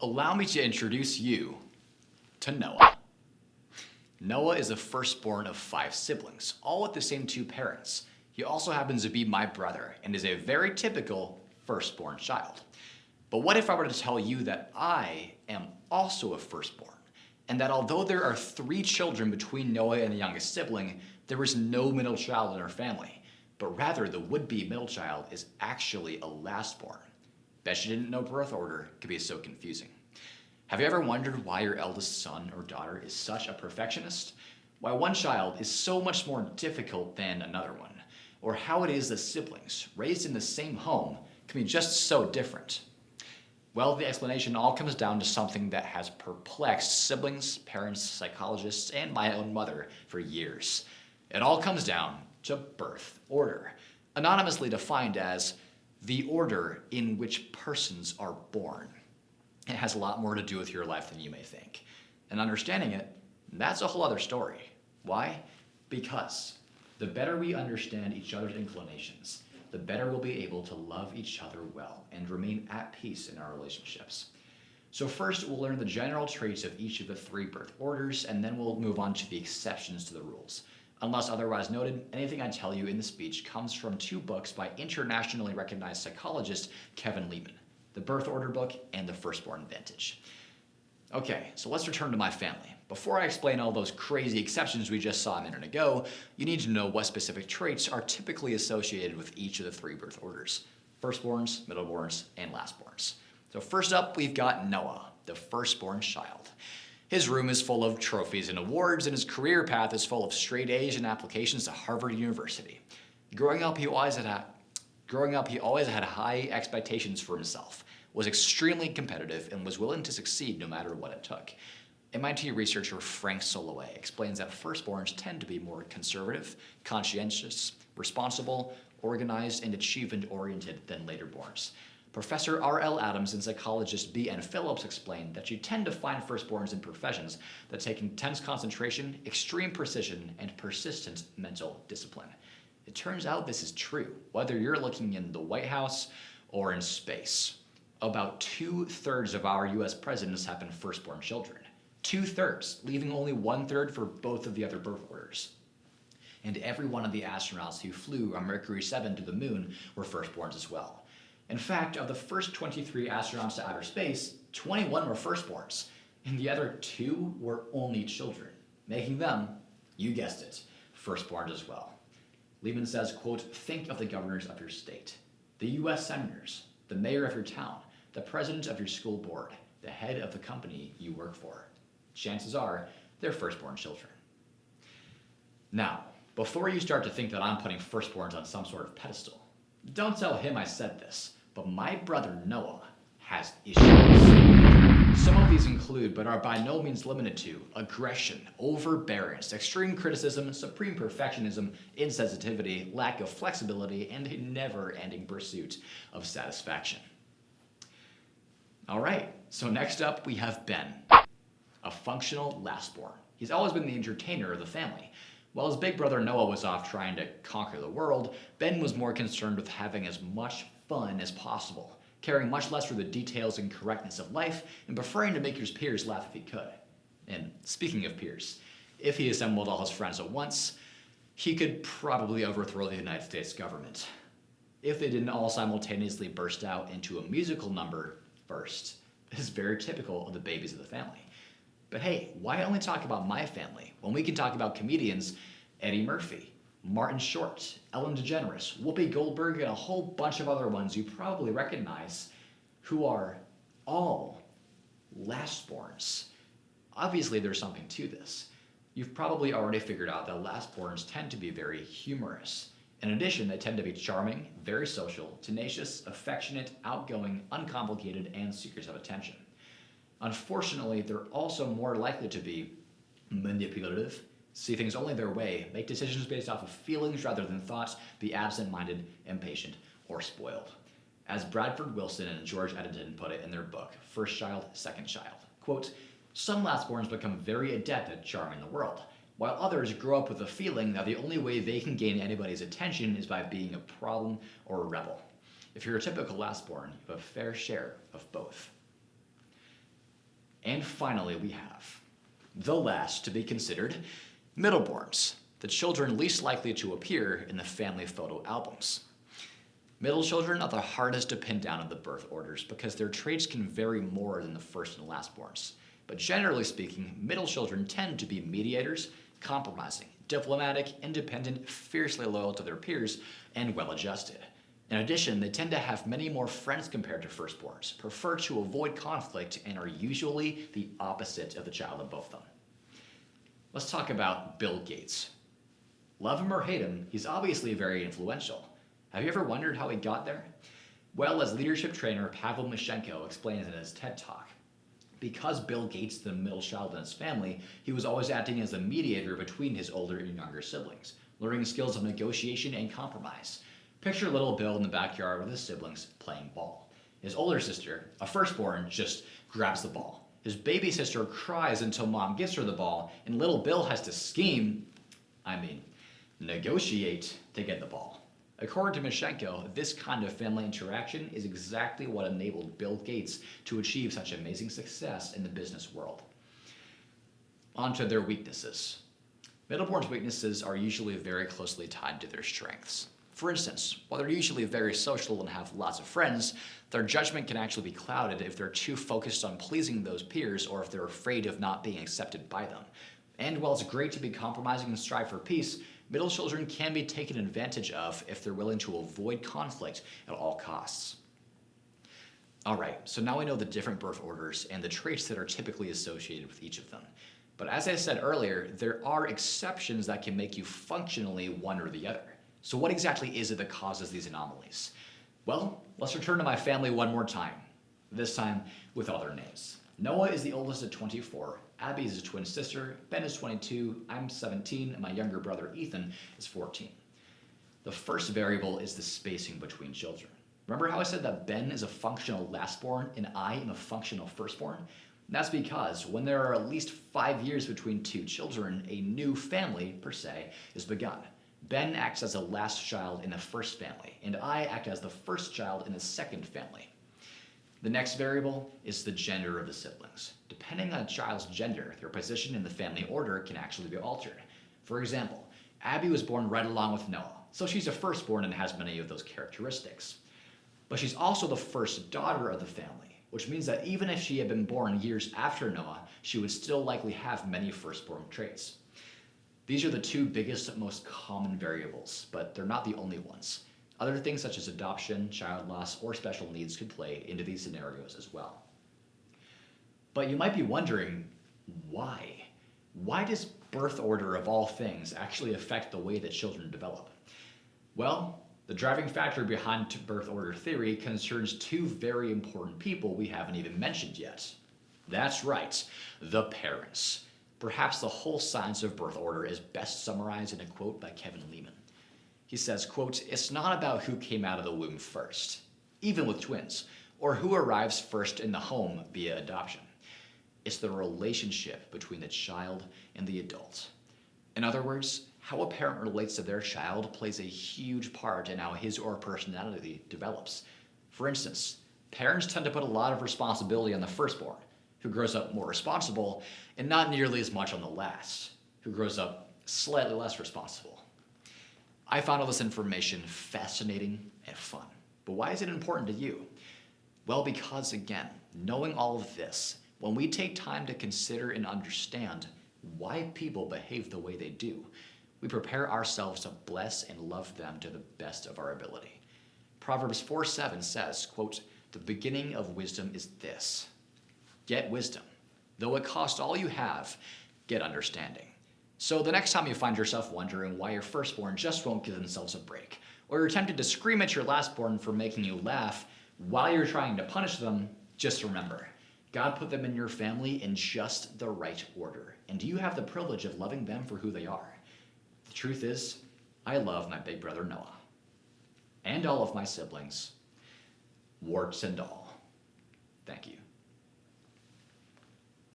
Allow me to introduce you to Noah. Noah is the firstborn of 5 siblings, all with the same 2 parents. He also happens to be my brother and is a very typical firstborn child. But what if I were to tell you that I am also a firstborn, and that although there are 3 children between Noah and the youngest sibling, there is no middle child in our family, but rather the would-be middle child is actually a lastborn? Bet you didn't know birth order could be so confusing. Have you ever wondered why your eldest son or daughter is such a perfectionist? Why one child is so much more difficult than another one? Or how it is that siblings, raised in the same home, can be just so different? Well, the explanation all comes down to something that has perplexed siblings, parents, psychologists, and my own mother for years. It all comes down to birth order, anonymously defined as the order in which persons are born. It has a lot more to do with your life than you may think. And understanding it, that's a whole other story. Why? Because the better we understand each other's inclinations, the better we'll be able to love each other well and remain at peace in our relationships. So first, we'll learn the general traits of each of the 3 birth orders, and then we'll move on to the exceptions to the rules. Unless otherwise noted, anything I tell you in the speech comes from 2 books by internationally recognized psychologist Kevin Leman, The Birth Order Book and The Firstborn Vintage. Okay, so let's return to my family. Before I explain all those crazy exceptions we just saw a minute ago, you need to know what specific traits are typically associated with each of the 3 birth orders: firstborns, middleborns, and lastborns. So first up, we've got Noah, the firstborn child. His room is full of trophies and awards, and his career path is full of straight A's and applications to Harvard University. Growing up, he always had high expectations for himself, was extremely competitive, and was willing to succeed no matter what it took. MIT researcher Frank Soloway explains that firstborns tend to be more conservative, conscientious, responsible, organized, and achievement-oriented than laterborns. Professor R.L. Adams and psychologist B.N. Phillips explained that you tend to find firstborns in professions that take intense concentration, extreme precision, and persistent mental discipline. It turns out this is true, whether you're looking in the White House or in space. About 2/3 of our US presidents have been firstborn children. 2/3, leaving only 1/3 for both of the other birth orders. And every one of the astronauts who flew on Mercury 7 to the moon were firstborns as well. In fact, of the first 23 astronauts to outer space, 21 were firstborns, and the other 2 were only children, making them, you guessed it, firstborns as well. Lehman says, quote, "Think of the governors of your state, the US senators, the mayor of your town, the president of your school board, the head of the company you work for. Chances are they're firstborn children." Now, before you start to think that I'm putting firstborns on some sort of pedestal, don't tell him I said this, but my brother Noah has issues. Some of these include, but are by no means limited to, aggression, overbearance, extreme criticism, supreme perfectionism, insensitivity, lack of flexibility, and a never-ending pursuit of satisfaction. All right, so next up we have Ben, a functional lastborn. He's always been the entertainer of the family. While his big brother Noah was off trying to conquer the world, Ben was more concerned with having as much fun as possible, caring much less for the details and correctness of life, and preferring to make his peers laugh if he could. And speaking of peers, if he assembled all his friends at once, he could probably overthrow the United States government. If they didn't all simultaneously burst out into a musical number first, this is very typical of the babies of the family. But hey, why only talk about my family when we can talk about comedians Eddie Murphy, Martin Short, Ellen DeGeneres, Whoopi Goldberg, and a whole bunch of other ones you probably recognize who are all lastborns. Obviously, there's something to this. You've probably already figured out that lastborns tend to be very humorous. In addition, they tend to be charming, very social, tenacious, affectionate, outgoing, uncomplicated, and seekers of attention. Unfortunately, they're also more likely to be manipulative, see things only their way, make decisions based off of feelings rather than thoughts, be absent-minded, impatient, or spoiled. As Bradford Wilson and George Edenton put it in their book, First Child, Second Child, quote, "Some lastborns become very adept at charming the world, while others grow up with the feeling that the only way they can gain anybody's attention is by being a problem or a rebel. If you're a typical lastborn, you have a fair share of both." And finally, we have the last to be considered, middleborns, the children least likely to appear in the family photo albums. Middle children are the hardest to pin down in the birth orders because their traits can vary more than the first and lastborns. But generally speaking, middle children tend to be mediators, compromising, diplomatic, independent, fiercely loyal to their peers, and well-adjusted. In addition, they tend to have many more friends compared to firstborns, prefer to avoid conflict, and are usually the opposite of the child of both of them. Let's talk about Bill Gates. Love him or hate him, he's obviously very influential. Have you ever wondered how he got there? Well, as leadership trainer Pavel Mishenko explains in his TED Talk, because Bill Gates is the middle child in his family, he was always acting as a mediator between his older and younger siblings, learning skills of negotiation and compromise. Picture little Bill in the backyard with his siblings playing ball. His older sister, a firstborn, just grabs the ball. His baby sister cries until mom gives her the ball, and little Bill has to negotiate to get the ball. According to Mishenko, this kind of family interaction is exactly what enabled Bill Gates to achieve such amazing success in the business world. On to their weaknesses. Middleborns' weaknesses are usually very closely tied to their strengths. For instance, while they're usually very social and have lots of friends, their judgment can actually be clouded if they're too focused on pleasing those peers or if they're afraid of not being accepted by them. And while it's great to be compromising and strive for peace, middle children can be taken advantage of if they're willing to avoid conflict at all costs. Alright, so now we know the different birth orders and the traits that are typically associated with each of them. But as I said earlier, there are exceptions that can make you functionally one or the other. So what exactly is it that causes these anomalies? Well, let's return to my family one more time, this time with all their names. Noah is the oldest at 24, Abby is a twin sister, Ben is 22, I'm 17, and my younger brother Ethan is 14. The first variable is the spacing between children. Remember how I said that Ben is a functional lastborn and I am a functional firstborn? That's because when there are at least 5 years between two children, a new family, per se, is begun. Ben acts as the last child in the first family, and I act as the first child in the second family. The next variable is the gender of the siblings. Depending on a child's gender, their position in the family order can actually be altered. For example, Abby was born right along with Noah, so she's a firstborn and has many of those characteristics. But she's also the first daughter of the family, which means that even if she had been born years after Noah, she would still likely have many firstborn traits. These are the two biggest, most common variables, but they're not the only ones. Other things such as adoption, child loss, or special needs could play into these scenarios as well. But you might be wondering, why? Why does birth order of all things actually affect the way that children develop? Well, the driving factor behind birth order theory concerns two very important people we haven't even mentioned yet. That's right, the parents. Perhaps the whole science of birth order is best summarized in a quote by Kevin Lehman. He says, quote, "It's not about who came out of the womb first, even with twins, or who arrives first in the home via adoption. It's the relationship between the child and the adult. In other words, how a parent relates to their child plays a huge part in how his or her personality develops. For instance, parents tend to put a lot of responsibility on the firstborn, who grows up more responsible, and not nearly as much on the last, who grows up slightly less responsible." I found all this information fascinating and fun. But why is it important to you? Well, because again, knowing all of this, when we take time to consider and understand why people behave the way they do, we prepare ourselves to bless and love them to the best of our ability. Proverbs 4:7 says, quote, "The beginning of wisdom is this. Get wisdom. Though it cost all you have, get understanding." So the next time you find yourself wondering why your firstborn just won't give themselves a break, or you're tempted to scream at your lastborn for making you laugh while you're trying to punish them, just remember, God put them in your family in just the right order, and you have the privilege of loving them for who they are. The truth is, I love my big brother Noah, and all of my siblings, warts and all. Thank you.